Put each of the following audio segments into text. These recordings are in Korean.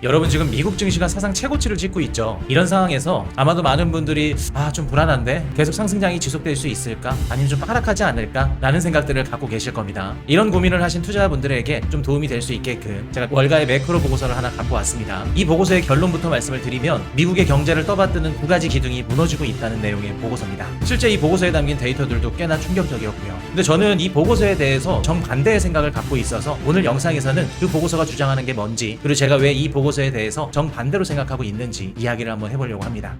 여러분 지금 미국 증시가 사상 최고치를 찍고 있죠. 이런 상황에서 아마도 많은 분들이 좀 불안한데 계속 상승장이 지속될 수 있을까? 아니면 좀 하락하지 않을까? 라는 생각들을 갖고 계실 겁니다. 이런 고민을 하신 투자자분들에게 좀 도움이 될 수 있게끔 제가 월가의 매크로 보고서를 하나 갖고 왔습니다. 이 보고서의 결론부터 말씀을 드리면 미국의 경제를 떠받드는 두 가지 기둥이 무너지고 있다는 내용의 보고서입니다. 실제 이 보고서에 담긴 데이터들도 꽤나 충격적이었고요. 근데 저는 이 보고서에 대해서 정반대의 생각을 갖고 있어서 오늘 영상에서는 그 보고서가 주장하는 게 뭔지, 그리고 제가 왜 이 보고서에 대해서 정반대로 생각하고 있는지 이야기를 한번 해보려고 합니다.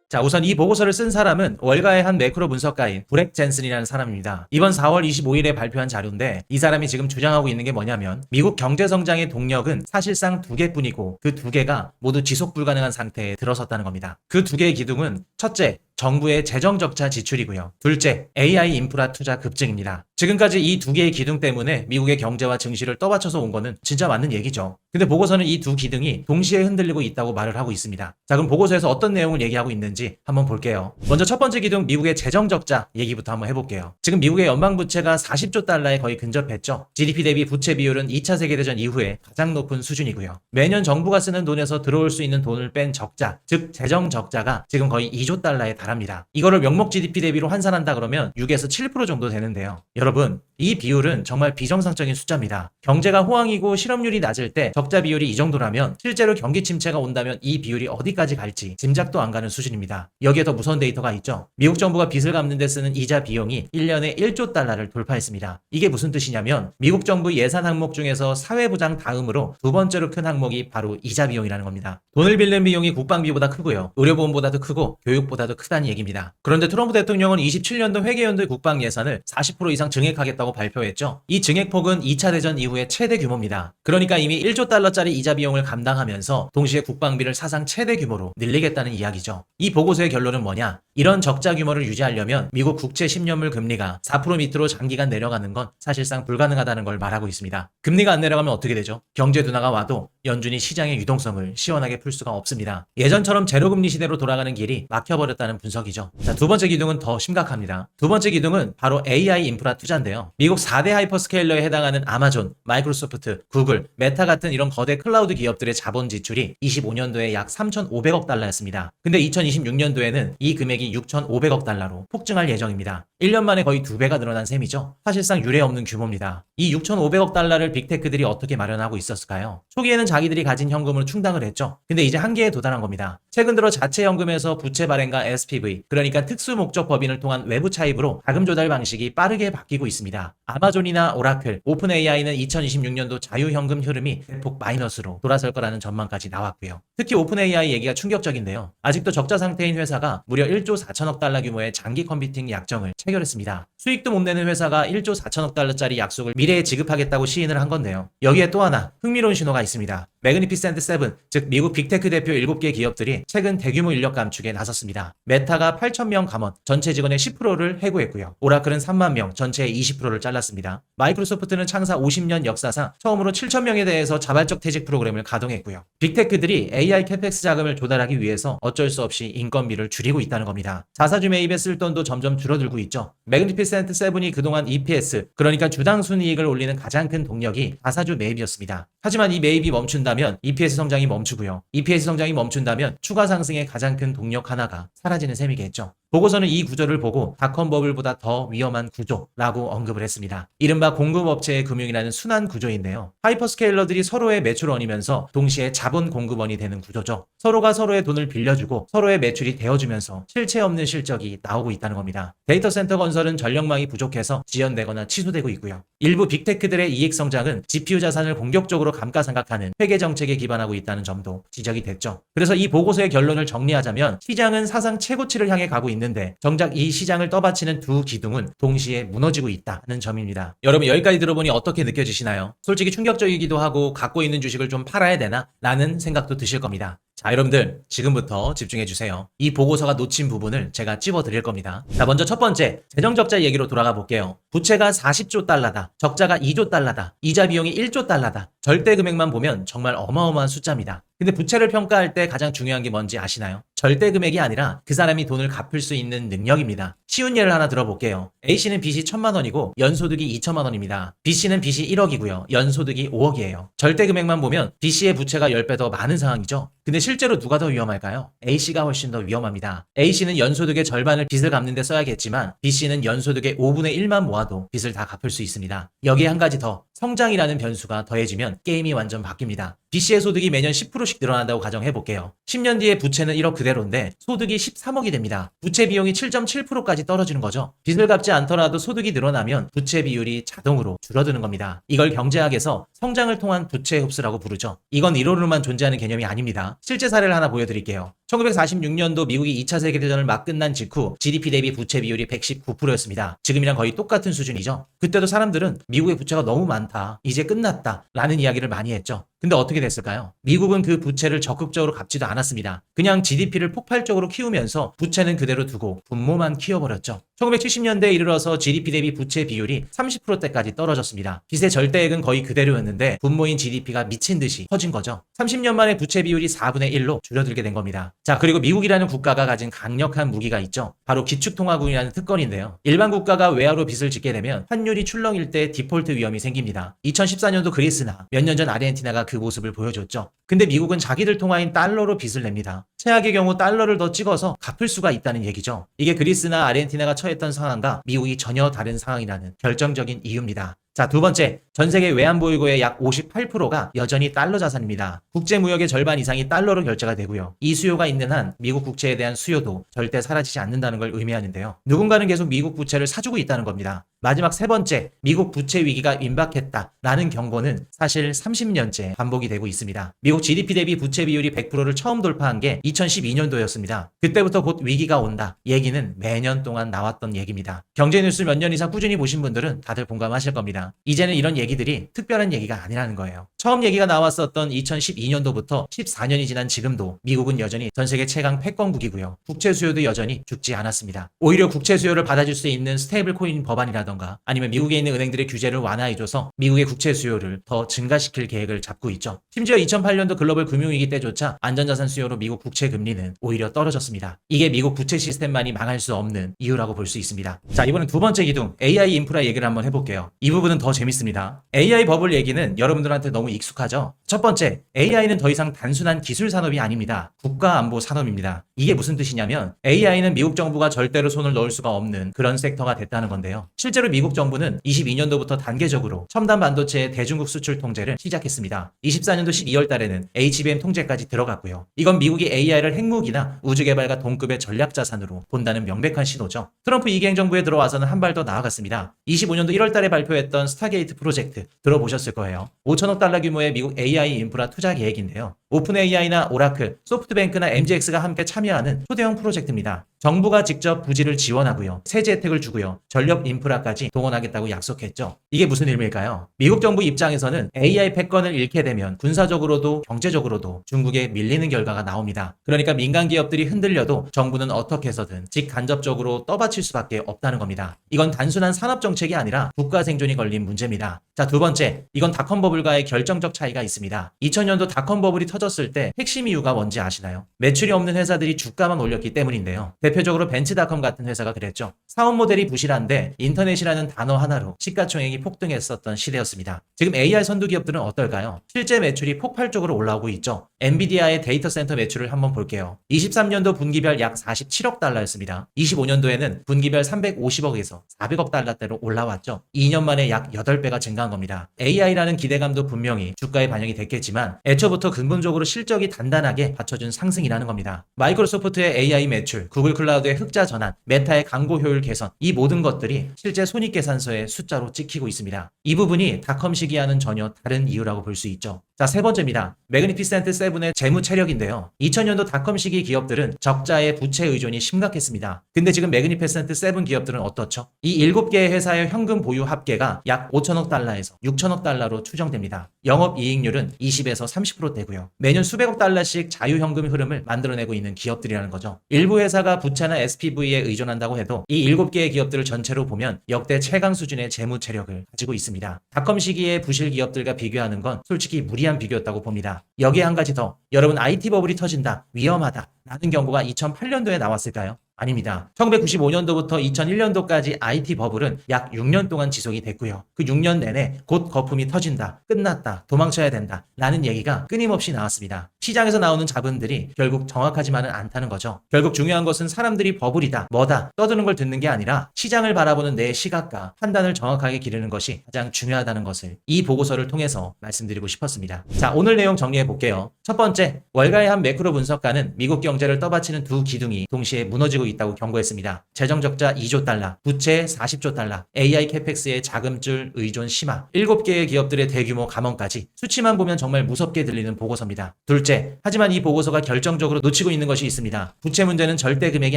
자, 우선 이 보고서를 쓴 사람은 월가의 한 매크로 분석가인 브렉 젠슨이라는 사람입니다. 이번 4월 25일에 발표한 자료인데 이 사람이 지금 주장하고 있는 게 뭐냐면 미국 경제 성장의 동력은 사실상 두 개뿐이고 그 두 개가 모두 지속 불가능한 상태에 들어섰다는 겁니다. 그 두 개의 기둥은 첫째, 정부의 재정 적자 지출이고요. 둘째, AI 인프라 투자 급증입니다. 지금까지 이 두 개의 기둥 때문에 미국의 경제와 증시를 떠받쳐서 온 거는 진짜 맞는 얘기죠. 근데 보고서는 이 두 기둥이 동시에 흔들리고 있다고 말을 하고 있습니다. 자, 그럼 보고서에서 어떤 내용을 얘기하고 있는지 한번 볼게요. 먼저 첫 번째 기둥 미국의 재정 적자 얘기부터 한번 해볼게요. 지금 미국의 연방 부채가 40조 달러에 거의 근접했죠. GDP 대비 부채 비율은 2차 세계대전 이후에 가장 높은 수준이고요. 매년 정부가 쓰는 돈에서 들어올 수 있는 돈을 뺀 적자, 즉 재정 적자가 지금 거의 2조 달러에 달합니다. 이거를 명목 GDP 대비로 환산한다 그러면 6에서 7% 정도 되는데요. 여러분, 이 비율은 정말 비정상적인 숫자입니다. 경제가 호황이고 실업률이 낮을 때 적자 비율이 이 정도라면 실제로 경기 침체가 온다면 이 비율이 어디까지 갈지 짐작도 안 가는 수준입니다. 여기에 더 무서운 데이터가 있죠. 미국 정부가 빚을 갚는 데 쓰는 이자 비용이 1년에 1조 달러를 돌파했습니다. 이게 무슨 뜻이냐면 미국 정부 예산 항목 중에서 사회보장 다음으로 두 번째로 큰 항목이 바로 이자 비용이라는 겁니다. 돈을 빌리는 비용이 국방비보다 크고요. 의료보험보다도 크고 교육보다도 크다는 얘기입니다. 그런데 트럼프 대통령은 27년도 회계연도의 국방 예산을 40% 이상 증액하겠다고 발표했죠. 이 증액폭은 2차 대전 이후의 최대 규모입니다. 그러니까 이미 1조 달러짜리 이자 비용을 감당하면서 동시에 국방비를 사상 최대 규모로 늘리겠다는 이야기죠. 이 보고서의 결론은 뭐냐? 이런 적자 규모를 유지하려면 미국 국채 10년물 금리가 4% 밑으로 장기간 내려가는 건 사실상 불가능하다는 걸 말하고 있습니다. 금리가 안 내려가면 어떻게 되죠? 경제 둔화가 와도 연준이 시장의 유동성을 시원하게 풀 수가 없습니다. 예전처럼 제로금리 시대로 돌아가는 길이 막혀버렸다는 분석이죠. 자, 두 번째 기둥은 더 심각합니다. 두 번째 기둥은 바로 AI 인프라 투자인데요. 미국 4대 하이퍼스케일러에 해당하는 아마존, 마이크로소프트, 구글, 메타 같은 이런 거대 클라우드 기업들의 자본 지출이 25년도에 약 3,500억 달러였습니다. 근데 2026년도에는 이 금액이 6,500억 달러로 폭증할 예정입니다. 1년 만에 거의 2배가 늘어난 셈이죠. 사실상 유례 없는 규모입니다. 이 6,500억 달러를 빅테크들이 어떻게 마련하고 있었을까요? 초기에는 자기들이 가진 현금으로 충당을 했죠. 근데 이제 한계에 도달한 겁니다. 최근 들어 자체 현금에서 부채 발행과 SPV, 그러니까 특수 목적 법인을 통한 외부 차입으로 자금 조달 방식이 빠르게 바뀌고 있습니다. 아마존이나 오라클, 오픈 AI는 2026년도 자유현금 흐름이 대폭 마이너스로 돌아설 거라는 전망까지 나왔고요. 특히 오픈 AI 얘기가 충격적인데요. 아직도 적자 상태인 회사가 무려 1조 4천억 달러 규모의 장기 컴퓨팅 약정을 체결했습니다. 수익도 못 내는 회사가 1조 4천억 달러짜리 약속을 미래에 지급하겠다고 시인을 한 건데요. 여기에 또 하나 흥미로운 신호가 있습니다. 매그니피센트 7, 즉 미국 빅테크 대표 7개 기업들이 최근 대규모 인력 감축에 나섰습니다. 메타가 8,000명 감원, 전체 직원의 10%를 해고했고요. 오라클은 3만 명, 전체의 20%를 잘랐습니다. 마이크로소프트는 창사 50년 역사상 처음으로 7,000명에 대해서 자발적 퇴직 프로그램을 가동했고요. 빅테크들이 AI 캐펙스 자금을 조달하기 위해서 어쩔 수 없이 인건비를 줄이고 있다는 겁니다. 자사주 매입에 쓸 돈도 점점 줄어들고 있죠. 매그니피센트 7이 그동안 EPS, 그러니까 주당 순이익을 올리는 가장 큰 동력이 자사주 매입이었습니다. 하지만 이 매입이 멈춘다면 EPS 성장이 멈추고요. EPS 성장이 멈춘다면 추가 상승의 가장 큰 동력 하나가 사라지는 셈이겠죠. 보고서는 이 구조를 보고 닷컴 버블보다 더 위험한 구조라고 언급을 했습니다. 이른바 공급업체의 금융이라는 순환 구조인데요. 하이퍼스케일러들이 서로의 매출원이면서 동시에 자본 공급원이 되는 구조죠. 서로가 서로의 돈을 빌려주고 서로의 매출이 되어주면서 실체 없는 실적이 나오고 있다는 겁니다. 데이터 센터 건설은 전력망이 부족해서 지연되거나 취소되고 있고요. 일부 빅테크들의 이익 성장은 GPU 자산을 공격적으로 감가상각하는 회계 정책에 기반하고 있다는 점도 지적이 됐죠. 그래서 이 보고서의 결론을 정리하자면 시장은 사상 최고치를 향해 가고 있는데 정작 이 시장을 떠받치는 두 기둥은 동시에 무너지고 있다는 점입니다. 여러분, 여기까지 들어보니 어떻게 느껴지시나요? 솔직히 충격적이기도 하고 갖고 있는 주식을 좀 팔아야 되나? 라는 생각도 드실 겁니다. 자, 여러분들 지금부터 집중해주세요. 이 보고서가 놓친 부분을 제가 찝어드릴 겁니다. 자, 먼저 첫 번째, 재정적자 얘기로 돌아가 볼게요. 부채가 40조 달러다. 적자가 2조 달러다. 이자 비용이 1조 달러다. 절대 금액만 보면 정말 어마어마한 숫자입니다. 근데 부채를 평가할 때 가장 중요한 게 뭔지 아시나요? 절대 금액이 아니라 그 사람이 돈을 갚을 수 있는 능력입니다. 쉬운 예를 하나 들어볼게요. A씨는 빚이 1,000만 원이고 연소득이 2천만 원입니다. B씨는 빚이 1억이고요. 연소득이 5억이에요. 절대 금액만 보면 B씨의 부채가 10배 더 많은 상황이죠. 근데 실제로 누가 더 위험할까요? A씨가 훨씬 더 위험합니다. A씨는 연소득의 절반을 빚을 갚는 데 써야겠지만 B씨는 연소득의 5분의 1만 모아도 빚을 다 갚을 수 있습니다. 여기에 한 가지 더, 성장이라는 변수가 더해지면 게임이 완전 바뀝니다. B씨의 소득이 매년 10%씩 늘어난다고 가정해볼게요. 10년 뒤에 부채는 1억 그대로인데 소득이 13억이 됩니다. 부채 비용이 7.7%까지 떨어지는 거죠. 빚을 갚지 않더라도 소득이 늘어나면 부채 비율이 자동으로 줄어드는 겁니다. 이걸 경제학에서 성장을 통한 부채 흡수라고 부르죠. 이건 이론으로만 존재하는 개념이 아닙니다. 실제 사례를 하나 보여드릴게요. 1946년도 미국이 2차 세계대전을 막 끝난 직후 GDP 대비 부채 비율이 119%였습니다. 지금이랑 거의 똑같은 수준이죠. 그때도 사람들은 미국의 부채가 너무 많다, 이제 끝났다 라는 이야기를 많이 했죠. 근데 어떻게 됐을까요? 미국은 그 부채를 적극적으로 갚지도 않았습니다. 그냥 GDP를 폭발적으로 키우면서 부채는 그대로 두고 분모만 키워버렸죠. 1970년대에 이르러서 GDP 대비 부채 비율이 30%대까지 떨어졌습니다. 빚의 절대액은 거의 그대로였는데 분모인 GDP가 미친 듯이 커진 거죠. 30년 만에 부채 비율이 4분의 1로 줄어들게 된 겁니다. 자, 그리고 미국이라는 국가가 가진 강력한 무기가 있죠. 바로 기축통화국이라는 특권인데요. 일반 국가가 외화로 빚을 짓게 되면 환율이 출렁일 때 디폴트 위험이 생깁니다. 2014년도 그리스나 몇 년 전 아르헨티나가 그 모습을 보여줬죠. 근데 미국은 자기들 통화인 달러로 빚을 냅니다. 최악의 경우 달러를 더 찍어서 갚을 수가 있다는 얘기죠. 이게 그리스나 아르헨티나가 처했던 상황과 미국이 전혀 다른 상황이라는 결정적인 이유입니다. 자, 두 번째, 전 세계 외환보유고의 약 58%가 여전히 달러 자산입니다. 국제무역의 절반 이상이 달러로 결제가 되고요. 이 수요가 있는 한 미국 국채에 대한 수요도 절대 사라지지 않는다는 걸 의미하는데요. 누군가는 계속 미국 부채를 사주고 있다는 겁니다. 마지막 세 번째, 미국 부채 위기가 임박했다라는 경고는 사실 30년째 반복이 되고 있습니다. 미국 GDP 대비 부채 비율이 100%를 처음 돌파한 게 2012년도였습니다. 그때부터 곧 위기가 온다 얘기는 매년 동안 나왔던 얘기입니다. 경제 뉴스 몇 년 이상 꾸준히 보신 분들은 다들 공감하실 겁니다. 이제는 이런 얘기들이 특별한 얘기가 아니라는 거예요. 처음 얘기가 나왔었던 2012년도부터 14년이 지난 지금도 미국은 여전히 전 세계 최강 패권국이고요. 국채 수요도 여전히 죽지 않았습니다. 오히려 국채 수요를 받아줄 수 있는 스테이블 코인 법안이라던가 아니면 미국에 있는 은행들의 규제를 완화해줘서 미국의 국채 수요를 더 증가시킬 계획을 잡고 있죠. 심지어 2008년도 글로벌 금융위기 때조차 안전자산 수요로 미국 국채 금리는 오히려 떨어졌습니다. 이게 미국 부채 시스템만이 망할 수 없는 이유라고 볼 수 있습니다. 자, 이번엔 두 번째 기둥 AI 인프라 얘기를 한번 해볼게요. 이 부분은 더 재밌습니다. AI 버블 얘기는 여러분들한테 너무 익숙하죠? 첫 번째, AI는 더 이상 단순한 기술 산업이 아닙니다. 국가안보 산업입니다. 이게 무슨 뜻이냐면 AI는 미국 정부가 절대로 손을 넣을 수가 없는 그런 섹터가 됐다는 건데요. 실제로 미국 정부는 22년도부터 단계적으로 첨단 반도체의 대중국 수출 통제를 시작했습니다. 24년도 12월 달에는 HBM 통제까지 들어갔고요. 이건 미국이 AI를 핵무기나 우주개발과 동급의 전략 자산으로 본다는 명백한 신호죠. 트럼프 2기 행정부에 들어와서는 한 발 더 나아갔습니다. 25년도 1월 달에 발표했던 스타게이트 프로젝트 들어보셨을 거예요. 5천억 달러 규모의 미국 AI 인프라 투자 계획인데요. 오픈 AI나 오라클, 소프트뱅크나 MGX가 함께 참여하는 초대형 프로젝트입니다. 정부가 직접 부지를 지원하고요. 세제 혜택을 주고요. 전력 인프라까지 동원하겠다고 약속했죠. 이게 무슨 의미일까요? 미국 정부 입장에서는 AI 패권을 잃게 되면 군사적으로도 경제적으로도 중국에 밀리는 결과가 나옵니다. 그러니까 민간 기업들이 흔들려도 정부는 어떻게 해서든 직간접적으로 떠받칠 수밖에 없다는 겁니다. 이건 단순한 산업 정책이 아니라 국가 생존이 걸린 문제입니다. 자, 두 번째, 이건 닷컴 버블과의 결정적 차이가 있습니다. 2000년도 닷컴 버블이 터졌을 때 핵심 이유가 뭔지 아시나요? 매출이 없는 회사들이 주가만 올렸기 때문인데요. 대표적으로 벤츠닷컴 같은 회사가 그랬죠. 사업 모델이 부실한데 인터넷이라는 단어 하나로 시가총액이 폭등했었던 시대였습니다. 지금 AI 선두 기업들은 어떨까요? 실제 매출이 폭발적으로 올라오고 있죠. 엔비디아의 데이터 센터 매출을 한번 볼게요. 23년도 분기별 약 47억 달러였습니다. 25년도에는 분기별 350억에서 400억 달러대로 올라왔죠. 2년 만에 약 8배가 증가한 겁니다. AI라는 기대감도 분명히 주가에 반영이 됐겠지만 애초부터 근본적으로 실적이 단단하게 받쳐준 상승이라는 겁니다. 마이크로소프트의 AI 매출, 구글 클라우드의 흑자 전환, 메타의 광고 효율 개선, 이 모든 것들이 실제 손익계산서의 숫자로 찍히고 있습니다. 이 부분이 닷컴 시기와는 전혀 다른 이유라고 볼 수 있죠. 자, 세 번째입니다. 매그니피센트 세븐의 재무 체력인데요. 2000년도 닷컴 시기 기업들은 적자의 부채 의존이 심각했습니다. 근데 지금 매그니피센트 세븐 기업들은 어떻죠? 이 7개의 회사의 현금 보유 합계가 약 5천억 달러에서 6천억 달러로 추정됩니다. 영업이익률은 20에서 30%대고요. 매년 수백억 달러씩 자유현금 흐름을 만들어내고 있는 기업들이라는 거죠. 일부 회사가 부채나 SPV에 의존한다고 해도 이 7개의 기업들을 전체로 보면 역대 최강 수준의 재무 체력을 가지고 있습니다. 닷컴 시기의 부실 기업들과 비교하는 건 솔직히 무리한 비교였다고 봅니다. 여기에 한 가지 더, 여러분 IT 버블이 터진다, 위험하다 라는 경고가 2008년도에 나왔을까요? 아닙니다. 1995년도부터 2001년도까지 IT 버블은 약 6년 동안 지속이 됐고요. 그 6년 내내 곧 거품이 터진다, 끝났다, 도망쳐야 된다 라는 얘기가 끊임없이 나왔습니다. 시장에서 나오는 자본들이 결국 정확하지만은 않다는 거죠. 결국 중요한 것은 사람들이 버블이다, 뭐다 떠드는 걸 듣는 게 아니라 시장을 바라보는 내 시각과 판단을 정확하게 기르는 것이 가장 중요하다는 것을 이 보고서를 통해서 말씀드리고 싶었습니다. 자, 오늘 내용 정리해 볼게요. 첫 번째, 월가의 한 매크로 분석가는 미국 경제를 떠받치는 두 기둥이 동시에 무너지고 있다고 경고했습니다. 재정 적자 2조 달러, 부채 40조 달러, AI 캐펙스의 자금줄 의존 심화, 7개의 기업들의 대규모 감원까지 수치만 보면 정말 무섭게 들리는 보고서입니다. 둘째, 하지만 이 보고서가 결정적으로 놓치고 있는 것이 있습니다. 부채 문제는 절대 금액이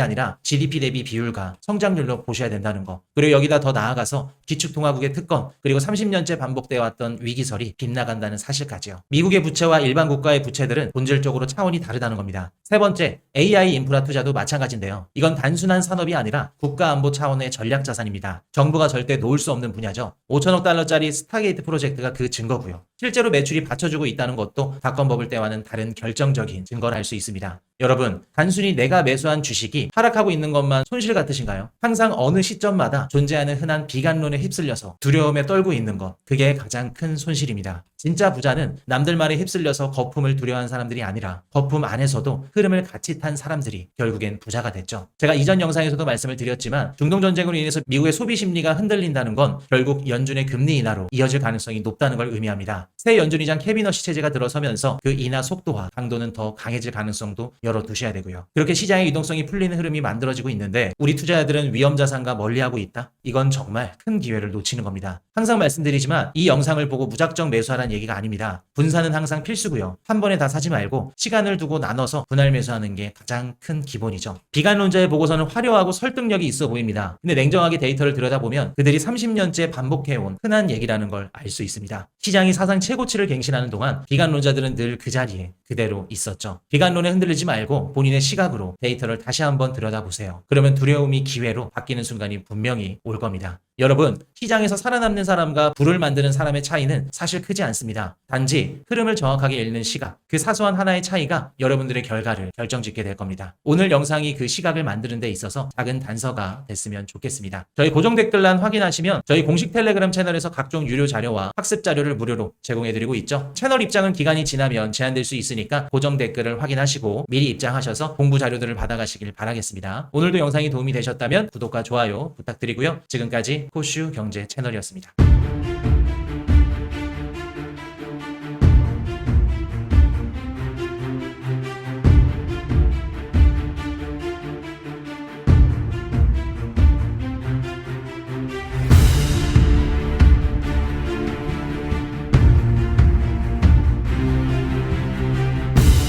아니라 GDP 대비 비율과 성장률로 보셔야 된다는 거. 그리고 여기다 더 나아가서 기축통화국의 특권, 그리고 30년째 반복되어 왔던 위기설이 빗나간다는 사실까지요. 미국의 부채와 일반 국가의 부채들은 본질적으로 차원이 다르다는 겁니다. 세 번째, AI 인프라 투자도 마찬가지인데요. 이건 단순한 산업이 아니라 국가안보 차원의 전략 자산입니다. 정부가 절대 놓을 수 없는 분야죠. 5천억 달러짜리 스타게이트 프로젝트가 그 증거고요. 실제로 매출이 받쳐주고 있다는 것도 닷컴 버블 때와는 다른 결정적인 증거를 알 수 있습니다. 여러분, 단순히 내가 매수한 주식이 하락하고 있는 것만 손실 같으신가요? 항상 어느 시점마다 존재하는 흔한 비관론에 휩쓸려서 두려움에 떨고 있는 것, 그게 가장 큰 손실입니다. 진짜 부자는 남들 말에 휩쓸려서 거품을 두려워하는 사람들이 아니라 거품 안에서도 흐름을 같이 탄 사람들이 결국엔 부자가 됐죠. 제가 이전 영상에서도 말씀을 드렸지만 중동전쟁으로 인해서 미국의 소비 심리가 흔들린다는 건 결국 연준의 금리 인하로 이어질 가능성이 높다는 걸 의미합니다. 새 연준의장 케빈 허시 체제가 들어서면서 그 인하 속도와 강도는 더 강해질 가능성도 열어두셔야 되고요. 그렇게 시장의 유동성이 풀리는 흐름이 만들어지고 있는데 우리 투자자들은 위험자산과 멀리하고 있다? 이건 정말 큰 기회를 놓치는 겁니다. 항상 말씀드리지만 이 영상을 보고 무작정 매수하라는 얘기가 아닙니다. 분산은 항상 필수고요. 한 번에 다 사지 말고 시간을 두고 나눠서 분할 매수하는 게 가장 큰 기본이죠. 비관론자의 보고서는 화려하고 설득력이 있어 보입니다. 근데 냉정하게 데이터를 들여다보면 그들이 30년째 반복해온 흔한 얘기라는 걸 알 수 있습니다. 시장이 사상 최고치를 갱신하는 동안 비관론자들은 늘 그 자리에 그대로 있었죠. 비관론에 흔들리지 말고 본인의 시각으로 데이터를 다시 한번 들여다보세요. 그러면 두려움이 기회로 바뀌는 순간이 분명히 올 겁니다. 여러분, 시장에서 살아남는 사람과 불을 만드는 사람의 차이는 사실 크지 않습니다. 단지 흐름을 정확하게 읽는 시각, 그 사소한 하나의 차이가 여러분들의 결과를 결정짓게 될 겁니다. 오늘 영상이 그 시각을 만드는 데 있어서 작은 단서가 됐으면 좋겠습니다. 저희 고정 댓글란 확인하시면 저희 공식 텔레그램 채널에서 각종 유료 자료와 학습 자료를 무료로 제공해드리고 있죠. 채널 입장은 기간이 지나면 제한될 수 있으니까 고정 댓글을 확인하시고 미리 입장하셔서 공부 자료들을 받아가시길 바라겠습니다. 오늘도 영상이 도움이 되셨다면 구독과 좋아요 부탁드리고요. 지금까지 코슈 경제 채널이었습니다.